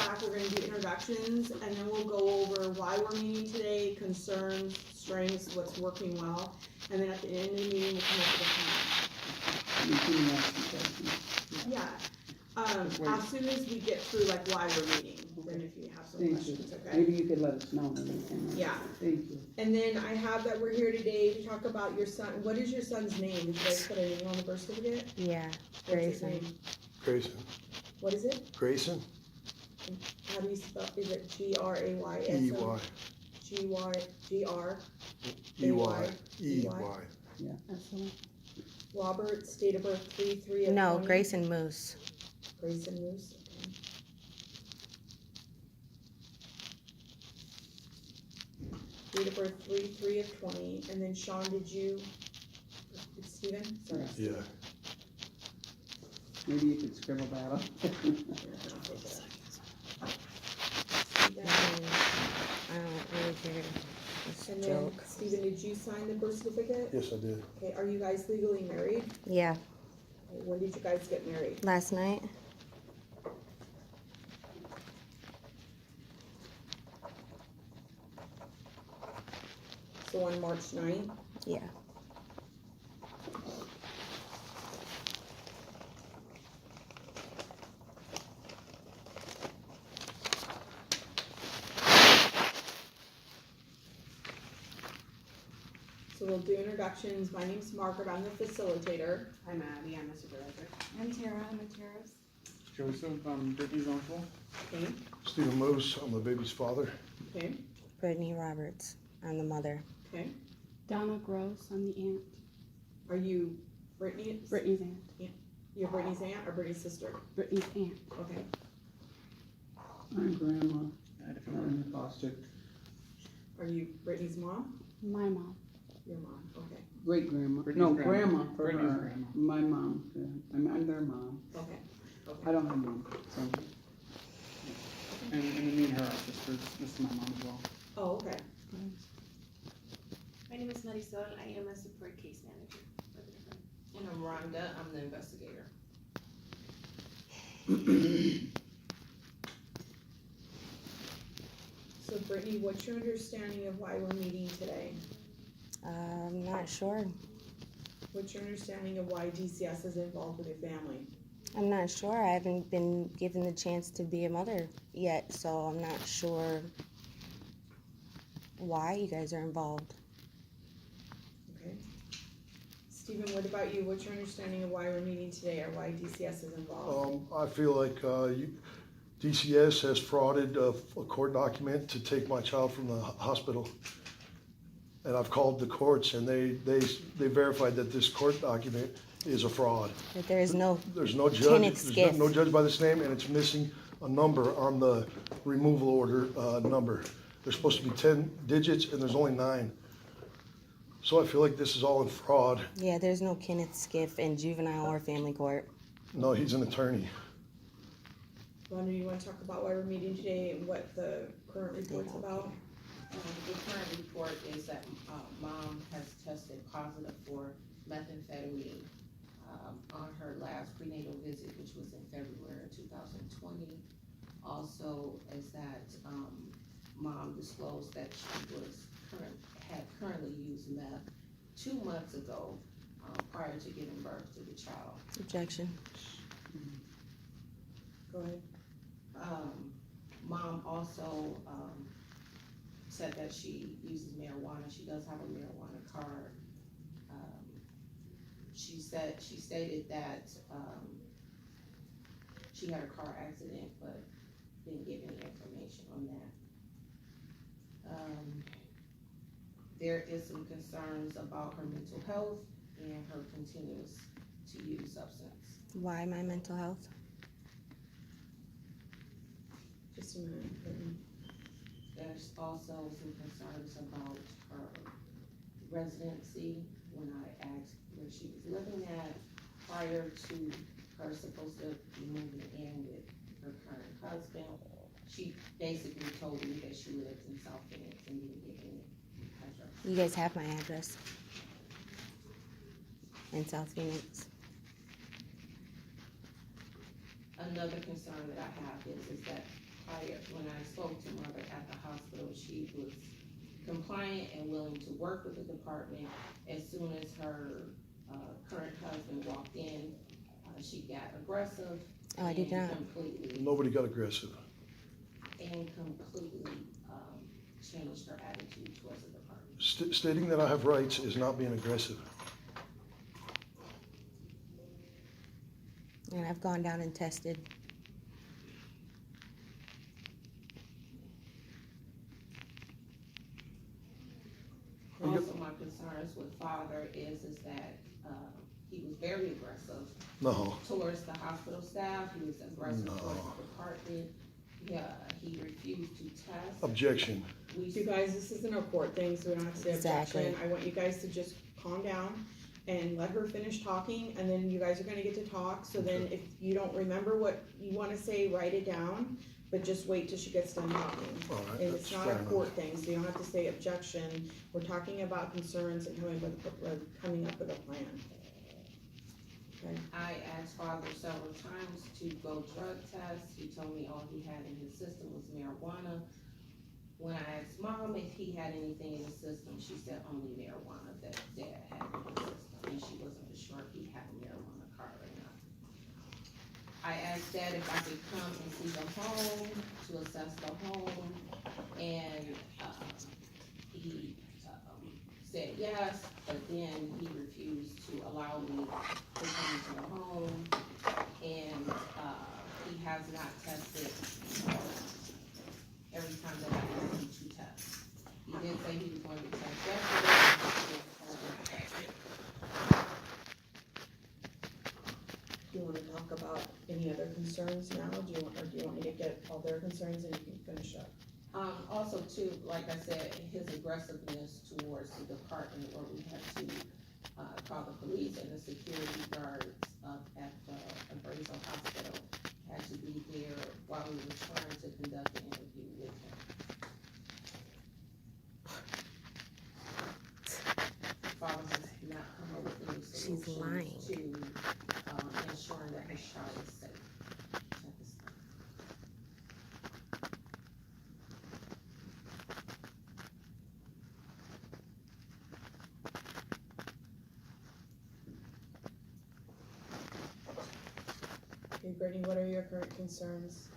back, we're gonna do introductions, and then we'll go over why we're meeting today, concerns, strengths, what's working well, and then at the end of the meeting, we'll come up with a plan. Yeah, as soon as we get through like why we're meeting, then if you have some questions, okay? Maybe you could let us know. Yeah. Thank you. And then I have that we're here today to talk about your son. What is your son's name? Did you guys put a name on the birth certificate? Yeah, What's his Grayson. name? Grayson. What is it? Grayson? How do you spell? Is it Grayson? E-Y. G-R-A-Y. E-Y. Yeah, that's the one. Robert, state of birth 3/3 of No, 20. Grayson Moose. Grayson Moose. Okay. Date of birth 3/3 of 20. And then Sean, did you? It's Steven? Sorry. Yeah. Maybe you could scribble that up. I don't really care. It's a And then, joke. Steven, did you sign the birth certificate? Yes, I did. Okay, are you guys legally married? Yeah, Okay, when did you guys get married? last night. So on March 9th? Yeah. So we'll do introductions. My name's Margaret, I'm the facilitator. I'm Abby, I'm a supervisor. I'm Tara, I'm a terrorist. Joseph, Brittany's uncle. Okay, Stephen Moose, I'm the baby's father. okay, Brittany Roberts. I'm the mother. okay. Donna Gross, I'm the aunt. Are you Brittany? Brittany's aunt. You're Brittany's aunt or Brittany's sister? Brittany's aunt. Okay. I'm grandma. I had a I'm the foster. Are you Brittany's mom? My mom. Your mom, okay, Great grandma. Brittany's No, grandma. grandma for Brittany's her. grandma. My mom. Yeah. I'm their mom. okay. I don't have mom. So. And me and her are sisters. This is my mom as well. Oh, okay. My name is Marisol, I am a support case manager for the department. And I'm Rhonda, I'm the investigator. So Brittany, what's your understanding of why we're meeting today? I'm not sure. What's your understanding of why DCS is involved with your family? I'm not sure. I haven't been given the chance to be a mother yet, so I'm not sure why you guys are involved. Okay. Stephen, what about you? What's your understanding of why we're meeting today or why DCS is involved? I feel like DCS has frauded a court document to take my child from the hospital. And I've called the courts and they verified that this court document is a fraud. That there is no There's no judge, Kenneth there's Skiff. no judge by this name, and it's missing a number on the removal order number. There's supposed to be 10 digits, and there's only 9. So I feel like this is all in fraud. Yeah, there's no Kenneth Skiff in juvenile or family court. No, he's an attorney. Rhonda, you want to talk about why we're meeting today and what the current report's about? The current report is that mom has tested positive for methamphetamine on her last prenatal visit, which was in February of 2020. Also, is that mom disclosed that she had currently used meth 2 months ago prior to giving birth to the child. Objection. Go ahead. Mom also said that she uses marijuana. She does have a marijuana card. She stated that she had a car accident, but didn't give any information on that. There is some concerns about her mental health and her continues to use substance. Why my mental health? Just a minute. Brittany. There's also some concerns about her residency. When I asked where she was living at prior to her supposed to be moving in with her current husband, she basically told me that she lived in South Phoenix and didn't give any address. You guys have my address in South Phoenix. Another concern that I have is that prior when I spoke to mother at the hospital, she was compliant and willing to work with the department. As soon as her current husband walked in, she got aggressive. Oh, I did and not. Completely, Nobody got aggressive. and completely changed her attitude towards the department. Stating that I have rights is not being aggressive. And I've gone down and tested. Also, my concerns with father is that he was very aggressive No, towards the hospital staff. He was aggressive No. towards the department. Yeah, he refused to test. objection. You guys, this isn't a court thing, so we don't have to say Exactly. objection. I want you guys to just calm down and let her finish talking, and then you guys are gonna get to talk, so then if you don't remember what you wanna say, write it down, but just wait till she gets done talking. All right, And that's it's not fair a enough. court thing, so you don't have to say objection. We're talking about concerns and coming up with a plan. Okay, I asked father several times to go drug test. He told me all he had in his system was marijuana. When I asked mom if he had anything in his system, she said only marijuana that dad had in his system, and she wasn't for sure if he had a marijuana card or not. I asked dad if I could come and see the home, to assess the home, and he said yes, but then he refused to allow me to come into the home, and he has not tested every time that I asked him to test. He did say he was going to test yesterday, but he didn't tell me to test it. do you wanna talk about any other concerns now? Do you want me to get all their concerns and you can finish up? Also too, like I said, his aggressiveness towards the department where we had to, call the police and the security guards up at the Parental hospital had to be there while we were trying to conduct an interview with him. Father has not come up with any She's solutions lying. to, ensuring that his child is safe at this time. Okay, Brittany, what are your current concerns?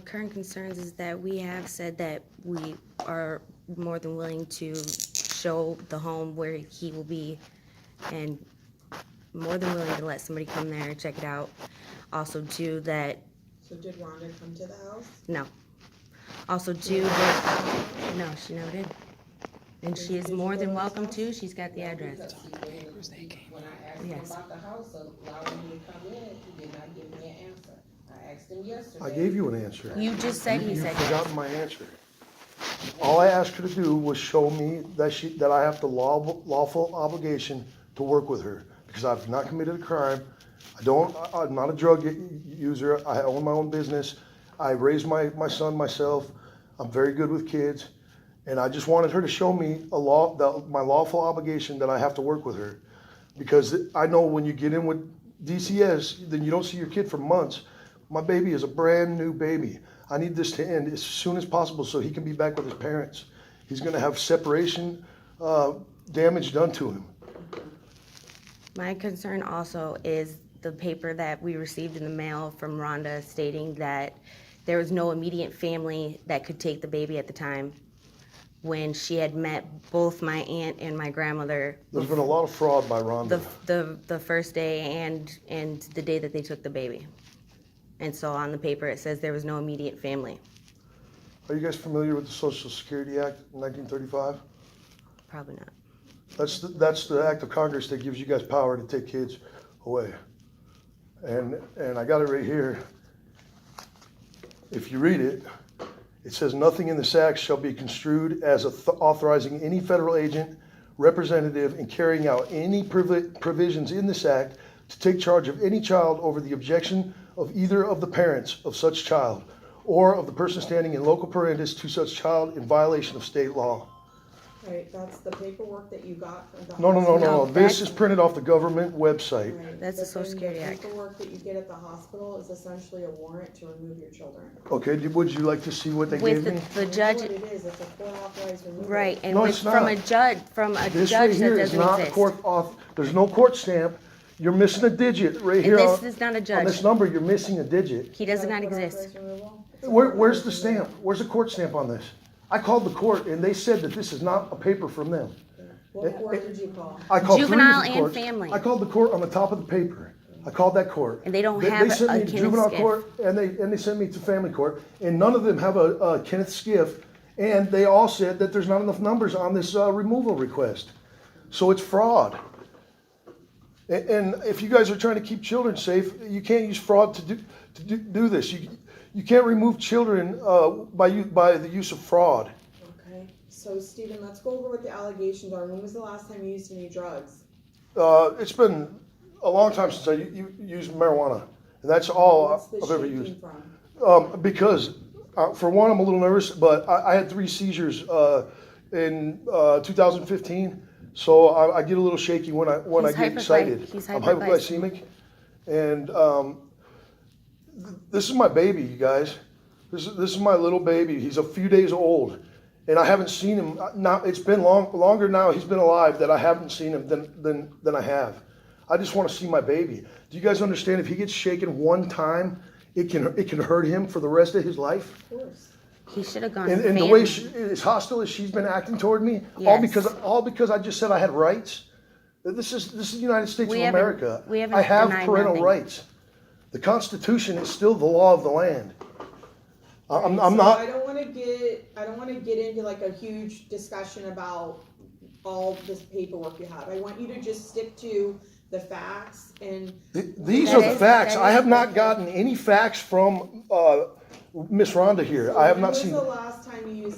Current concerns is that we have said that we are more than willing to show the home where he will be, and more than willing to let somebody come there and check it out. Also too that, So did Rhonda come to the house? no. Also too that, no, she never did. And she is Did you more go than to his welcome house? to, she's got the address. Because when I asked him Yes. about the house, allowing me to come in, he did not give me an answer. I asked him yesterday. I gave you an answer. You just said he You've said yes. forgotten my answer. All I asked her to do was show me that I have the lawful obligation to work with her, because I've not committed a crime. I'm not a drug user. I own my own business. I raised my son myself. I'm very good with kids. And I just wanted her to show me my lawful obligation that I have to work with her. Because I know when you get in with DCS, then you don't see your kid for months. My baby is a brand new baby. I need this to end as soon as possible so he can be back with his parents. He's gonna have separation damage done to him. My concern also is the paper that we received in the mail from Rhonda stating that there was no immediate family that could take the baby at the time, when she had met both my aunt and my grandmother There's been a lot of fraud by Rhonda. the first day and the day that they took the baby. And so on the paper it says there was no immediate family. Are you guys familiar with the Social Security Act in 1935? Probably not. That's the act of Congress that gives you guys power to take kids away. And I got it right here. If you read it, it says nothing in this act shall be construed as authorizing any federal agent, representative in carrying out any provisions in this act to take charge of any child over the objection of either of the parents of such child, or of the person standing in local parentis to such child in violation of state law. Right, that's the paperwork that you got from the. No, No, this that's- is printed off the government website. Right, That's the but Social then Security Act. The paperwork that you get at the hospital is essentially a warrant to remove your children. Okay, would you like to see what they With gave me? the You know judge, what it is, it's a court authorized removal. right, and No, with, it's from not. a judge, This that right here is doesn't not a exist. court auth, there's no court stamp. You're missing a digit right And here this on is not a on this judge. number, you're missing a digit. He Is does that a not court exist. authorized removal? It's a Where's the court authorized stamp? removal. Where's the court stamp on this? I called the court and they said that this is not a paper from them. What court did you call? I called three Juvenile different and courts. family. I called the court on the top of the paper. I called that court. And they don't They have sent a me to Kenneth juvenile Skiff. court and they sent me to family court, and none of them have a Kenneth Skiff, and they all said that there's not enough numbers on this removal request. So it's fraud. And if you guys are trying to keep children safe, you can't use fraud to do this. You can't remove children by the use of fraud. Okay, so Stephen, let's go over what the allegations are. When was the last time you used any drugs? It's been a long time since I used marijuana, and that's all What's the I've ever shaking used. from? Because for one, I'm a little nervous, but I had 3 seizures in 2015, so I get a little shaky when I He's get excited. He's I'm hyperglycemic. hypoglycemic, and this is my baby, you guys. This is my little baby. He's a few days old, and I haven't seen him. Now it's been longer now. He's been alive that I haven't seen him than I have. I just want to see my baby. Do you guys understand? If he gets shaken one time, it can hurt him for the rest of his life. Of course. He should have gone. And to the family. way as hostile as she's been acting toward me, Yes. all because I just said I had rights. This is the United States We of haven't- America. we haven't I have denied parental nothing. rights. The Constitution is still the law of the land. I'm So not. I don't wanna get into like a huge discussion about all this paperwork you have. I want you to just stick to the facts and. These That are the is- facts. that I is- have not gotten any facts from Miss Rhonda here. I have not seen. When was the last time you used